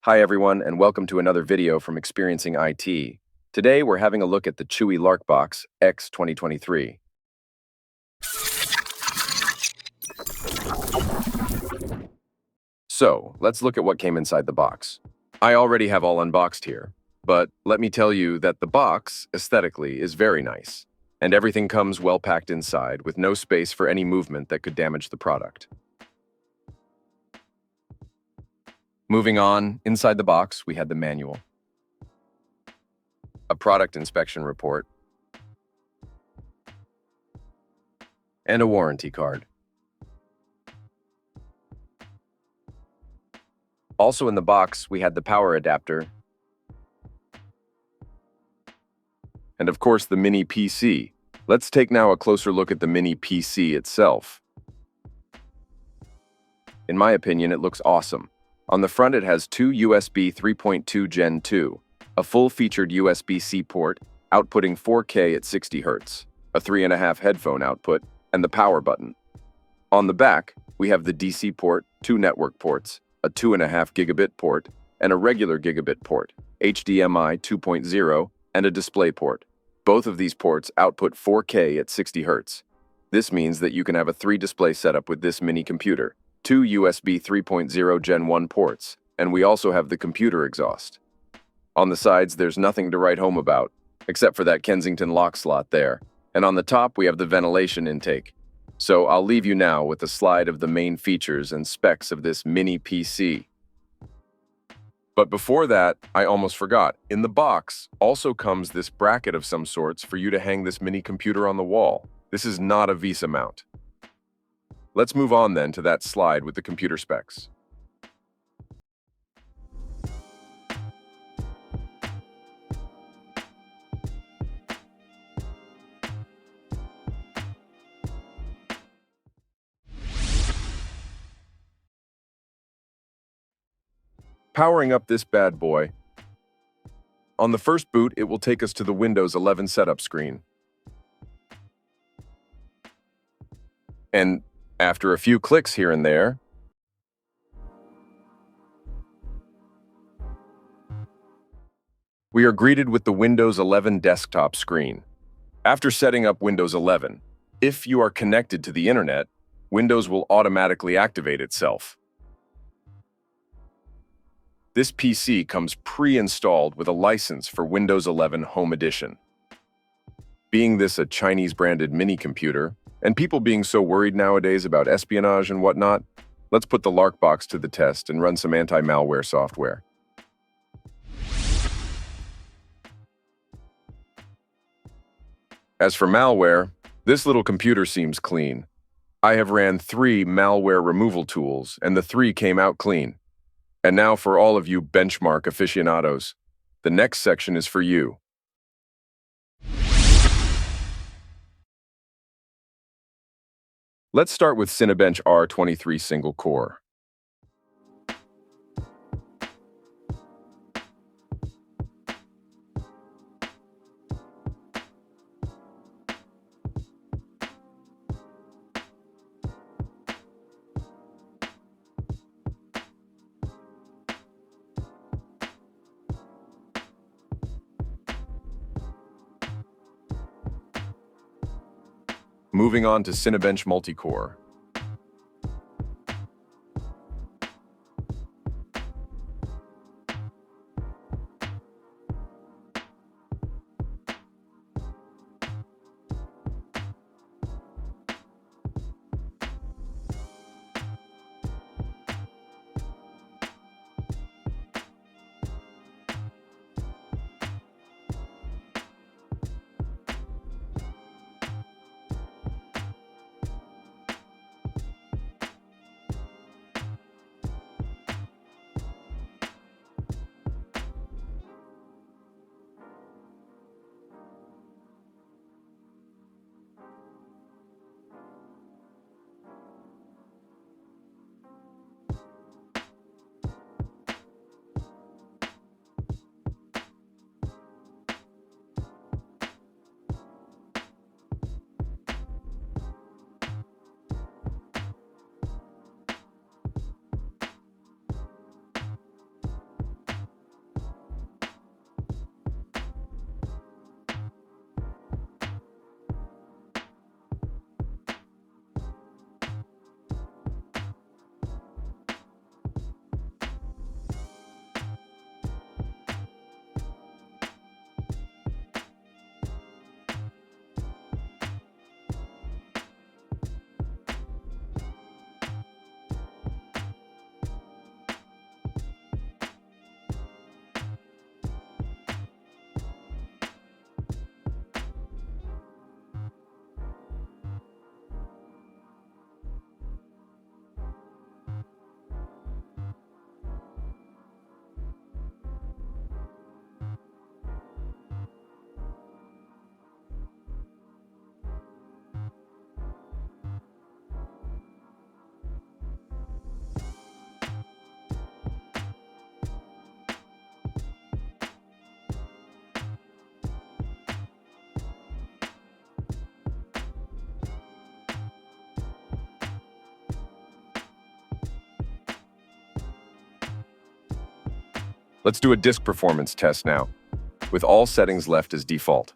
Hi everyone, and welcome to another video from Experiencing IT. Today we're having a look at the Chuwi Larkbox X 2023. So, let's look at what came inside the box. I already have all unboxed here, but let me tell you that the box, aesthetically, is very nice, and everything comes well packed inside with no space for any movement that could damage the product. Moving on, inside the box we had the manual, a product inspection report, and a warranty card. Also in the box, we had the power adapter, and of course the mini PC. Let's take now a closer look at the mini PC itself. In my opinion, it looks awesome. On the front it has two USB 3.2 Gen 2, a full-featured USB-C port, outputting 4K at 60 Hz, a 3.5 headphone output, and the power button. On the back, we have the DC port, two network ports, a 2.5 gigabit port, and a regular gigabit port, HDMI 2.0, and a display port. Both of these ports output 4K at 60 Hz. This means that you can have a 3-display setup with this mini computer, two USB 3.0 Gen 1 ports, and we also have the computer exhaust. On the sides, there's nothing to write home about, except for that Kensington lock slot there, and on the top we have the ventilation intake. So I'll leave you now with a slide of the main features and specs of this mini PC. But before that, I almost forgot. In the box also comes this bracket of some sorts for you to hang this mini computer on the wall. This is not a Visa mount. Let's move on then to that slide with the computer specs. Powering up this bad boy. On the first boot, it will take us to the Windows 11 setup screen. And after a few clicks here and there, we are greeted with the Windows 11 desktop screen. After setting up Windows 11, if you are connected to the internet, Windows will automatically activate itself. This PC comes pre-installed with a license for Windows 11 Home Edition. Being this a Chinese-branded mini computer, and people being so worried nowadays about espionage and whatnot, let's put the Larkbox to the test and run some anti-malware software. As for malware, this little computer seems clean. I have ran 3 malware removal tools, and the 3 came out clean. And now for all of you benchmark aficionados, the next section is for you. Let's start with Cinebench R23 single core. Moving on to Cinebench multi-core. Let's do a disk performance test now, with all settings left as default.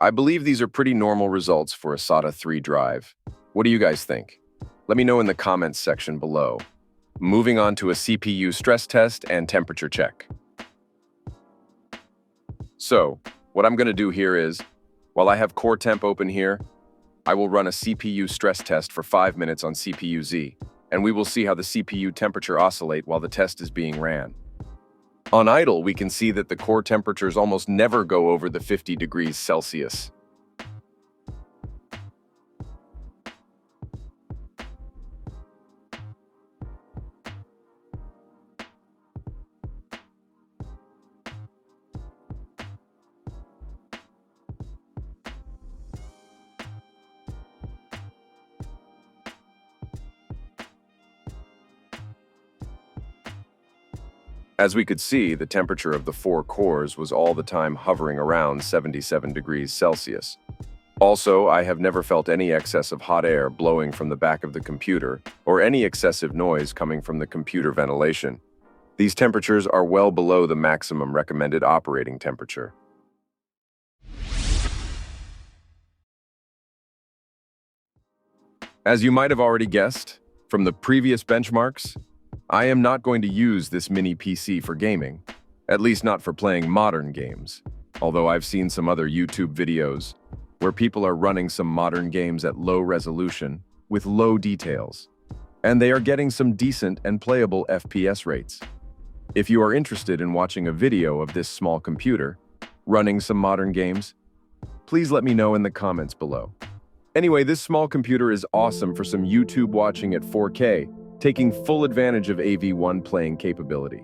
I believe these are pretty normal results for a SATA 3 drive. What do you guys think? Let me know in the comments section below. Moving on to a CPU stress test and temperature check. So, what I'm going to do here is, while I have Core Temp open here, I will run a CPU stress test for 5 minutes on CPU-Z, and we will see how the CPU temperature oscillate while the test is being ran. On idle, we can see that the core temperatures almost never go over the 50 degrees Celsius. As we could see, the temperature of the 4 cores was all the time hovering around 77 degrees Celsius. Also, I have never felt any excess of hot air blowing from the back of the computer or any excessive noise coming from the computer ventilation. These temperatures are well below the maximum recommended operating temperature. As you might have already guessed from the previous benchmarks, I am not going to use this mini PC for gaming, at least not for playing modern games, although I've seen some other YouTube videos where people are running some modern games at low resolution with low details, and they are getting some decent and playable FPS rates. If you are interested in watching a video of this small computer running some modern games, please let me know in the comments below. Anyway, this small computer is awesome for some YouTube watching at 4K, taking full advantage of AV1 playing capability.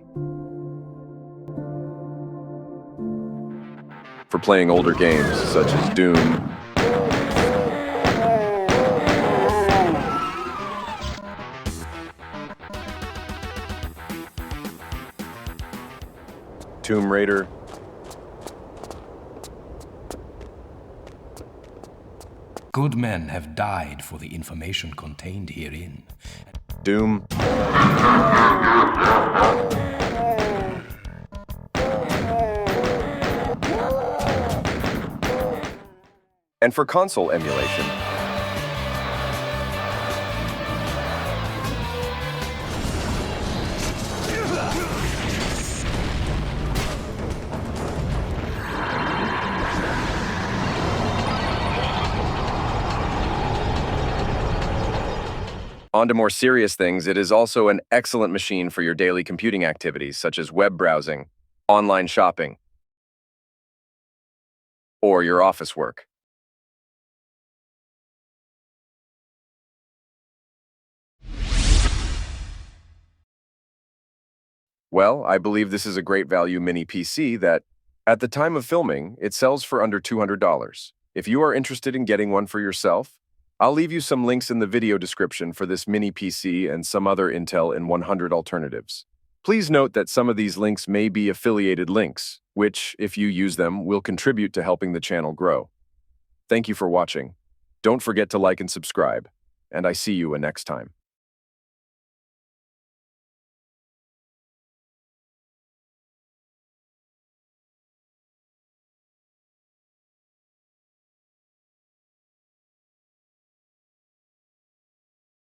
For playing older games such as Doom, Tomb Raider, Good men have died for the information contained herein. Doom, and for console emulation, on to more serious things, it is also an excellent machine for your daily computing activities such as web browsing, online shopping, or your office work. Well, I believe this is a great value mini PC that, at the time of filming, it sells for under $200. If you are interested in getting one for yourself, I'll leave you some links in the video description for this mini PC and some other Intel N100 alternatives. Please note that some of these links may be affiliated links, which, if you use them, will contribute to helping the channel grow. Thank you for watching. Don't forget to like and subscribe, and I see you next time.